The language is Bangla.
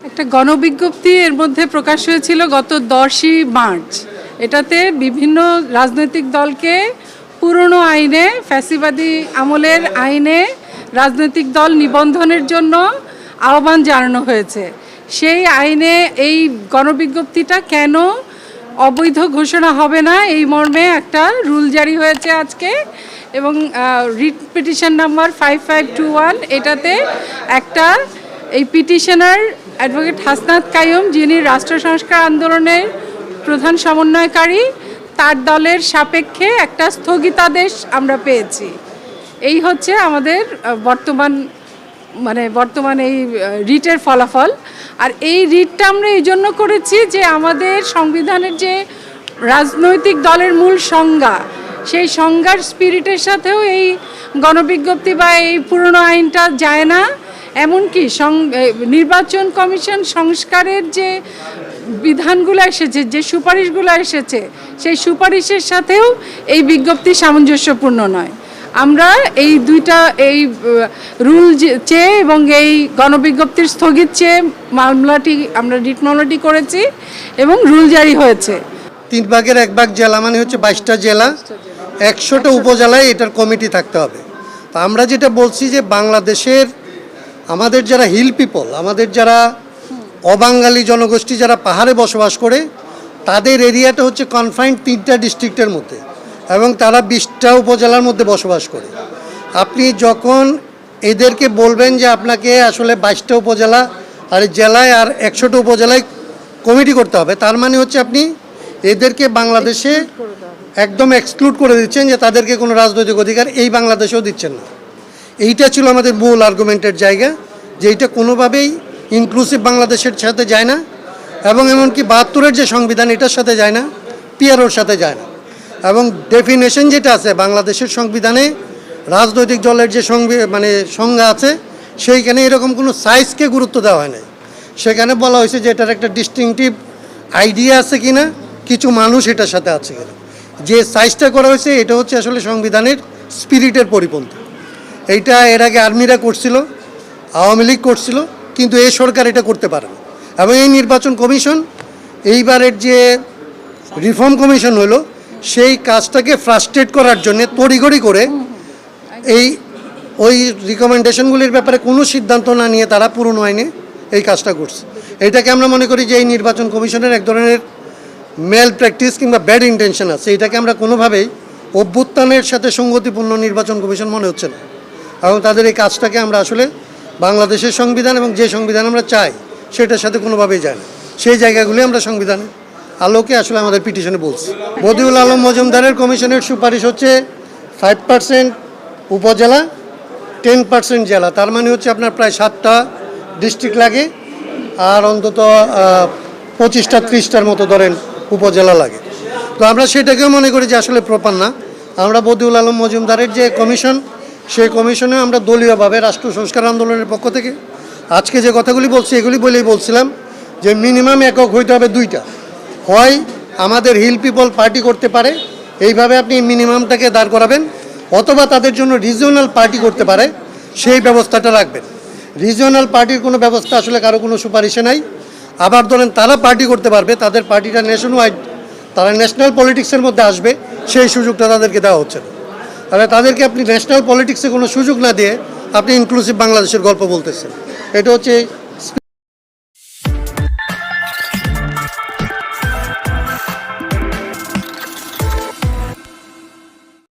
একটা গণবিজ্ঞপ্তি এর মধ্যে প্রকাশ হয়েছিল গত 10ই মার্চ। এটাতে বিভিন্ন রাজনৈতিক দলকে পুরনো আইনে, ফ্যাসিবাদী আমলের আইনে রাজনৈতিক দল নিবন্ধনের জন্য আহ্বান জানানো হয়েছে। সেই আইনে এই গণবিজ্ঞপ্তিটা কেন অবৈধ ঘোষণা হবে না এই মর্মে একটা রুল জারি হয়েছে আজকে, এবং রিট পিটিশন নাম্বার 5521। এটাতে একটা এই পিটিশনার অ্যাডভোকেট হাসনাত কাইয়ুম, যিনি রাষ্ট্র সংস্কার আন্দোলনের প্রধান সমন্বয়কারী, তার দলের সাপেক্ষে একটা স্থগিতাদেশ আমরা পেয়েছি। এই হচ্ছে আমাদের বর্তমান এই রিটের ফলাফল। আর এই রিটটা আমরা এই জন্য করেছি যে আমাদের সংবিধানের যে রাজনৈতিক দলের মূল সংজ্ঞা, সেই সংজ্ঞার স্পিরিটের সাথেও এই গণবিজ্ঞপ্তি বা এই পুরনো আইনটা যায় না। এমনকি নির্বাচন কমিশন সংস্কারের যে বিধানগুলো এসেছে, যে সুপারিশগুলো এসেছে, সেই সুপারিশের সাথেও এই বিজ্ঞপ্তি সামঞ্জস্যপূর্ণ নয়। আমরা এই দুইটা রুল চেয়ে এবং এই গণবিজ্ঞপ্তির স্থগিত চেয়ে আমরা রিট মামলাটি করেছি এবং রুল জারি হয়েছে। 3 ভাগের 1 ভাগ জেলা মানে হচ্ছে 22টা জেলা, 100টা উপজেলায় এটার কমিটি থাকতে হবে। তা আমরা যেটা বলছি যে বাংলাদেশের আমাদের যারা হিল পিপল, আমাদের যারা অবাঙালি জনগোষ্ঠী যারা পাহাড়ে বসবাস করে, তাদের এরিয়াটা হচ্ছে কনফাইন্ড 3টা ডিস্ট্রিক্টের মধ্যে, এবং তারা 20টা উপজেলার মধ্যে বসবাস করে। আপনি যখন এদেরকে বলবেন যে আপনাকে আসলে 22টা উপজেলা আর জেলায় আর 100টা উপজেলায় কমিটি করতে হবে, তার মানে হচ্ছে আপনি এদেরকে বাংলাদেশে একদম এক্সক্লুড করে দিচ্ছেন, যে তাদেরকে কোনো রাজনৈতিক অধিকার এই বাংলাদেশেও দিচ্ছেন না। এইটা ছিল আমাদের মূল আর্গুমেন্টের জায়গা, যে এইটা কোনোভাবেই ইনক্লুসিভ বাংলাদেশের সাথে যায় না, এবং এমনকি 72-এর যে সংবিধান এটার সাথে যায় না, পিআরওর সাথে যায় না। এবং ডেফিনেশন যেটা আছে বাংলাদেশের সংবিধানে, রাজনৈতিক দলের যে সংজ্ঞা আছে, সেইখানে এরকম কোনো সাইজকে গুরুত্ব দেওয়া হয় নাই। সেখানে বলা হয়েছে যে এটার একটা ডিস্টিংটিভ আইডিয়া আছে কিনা, কিছু মানুষ এটার সাথে আছে কিনা। যে সাইজটা করা হয়েছে এটা হচ্ছে আসলে সংবিধানের স্পিরিটের পরিপন্থী। এইটা এর আগে আর্মিরা করছিল, আওয়ামী লীগ করছিল, কিন্তু এই সরকার এটা করতে পারে না। এবং এই নির্বাচন কমিশন এইবারের যে রিফর্ম কমিশন হলো, সেই কাজটাকে ফ্রাস্ট্রেট করার জন্য তড়িঘড়ি করে ওই রিকমেন্ডেশনগুলির ব্যাপারে কোনো সিদ্ধান্ত না নিয়ে তারা পুরনো আইনে এই কাজটা করছে। এটাকে আমরা মনে করি যে এই নির্বাচন কমিশনের এক ধরনের মেল প্র্যাকটিস কিংবা ব্যাড ইন্টেনশন আছে। এটাকে আমরা কোনোভাবেই অভ্যুত্থানের সাথে সঙ্গতিপূর্ণ নির্বাচন কমিশন মনে হচ্ছে না, এবং তাদের এই কাজটাকে আমরা আসলে বাংলাদেশের সংবিধান এবং যে সংবিধান আমরা চাই সেটার সাথে কোনোভাবেই যায় না। সেই জায়গাগুলি আমরা সংবিধানের আলোকে আসলে আমাদের পিটিশনে বলছি। বদিউল আলম মজুমদারের কমিশনের সুপারিশ হচ্ছে 5% উপজেলা, 10% জেলা। তার মানে হচ্ছে আপনার প্রায় 7টা ডিস্ট্রিক্ট লাগে, আর অন্তত 25টা 30টার মতো ধরেন উপজেলা লাগে। তো আমরা সেটাকেও মনে করি যে আসলে প্রপার না। আমরা বদিউল আলম মজুমদারের যে কমিশন, সেই কমিশনে আমরা দলীয়ভাবে রাষ্ট্র সংস্কার আন্দোলনের পক্ষ থেকে আজকে যে কথাগুলি বলছি, এগুলি বলেই বলছিলাম যে মিনিমাম একক হইতে হবে 2টা। হয় আমাদের হিল পিপল পার্টি করতে পারে, এইভাবে আপনি মিনিমামটাকে দাঁড় করাবেন, অথবা তাদের জন্য রিজিওনাল পার্টি করতে পারে, সেই ব্যবস্থাটা রাখবেন। রিজিওনাল পার্টির কোনো ব্যবস্থা আসলে কারো কোনো সুপারিশে নাই। আবার ধরেন তারা পার্টি করতে পারবে, তাদের পার্টিটা নেশন ওয়াইড, তারা ন্যাশনাল পলিটিক্সের মধ্যে আসবে, সেই সুযোগটা তাদেরকে দেওয়া হচ্ছে না। তাহলে তাদেরকে আপনি ন্যাশনাল পলিটিক্সে কোনো সুযোগ না দিয়ে আপনি ইনক্লুসিভ বাংলাদেশের গল্প বলতেছেন। এটা হচ্ছে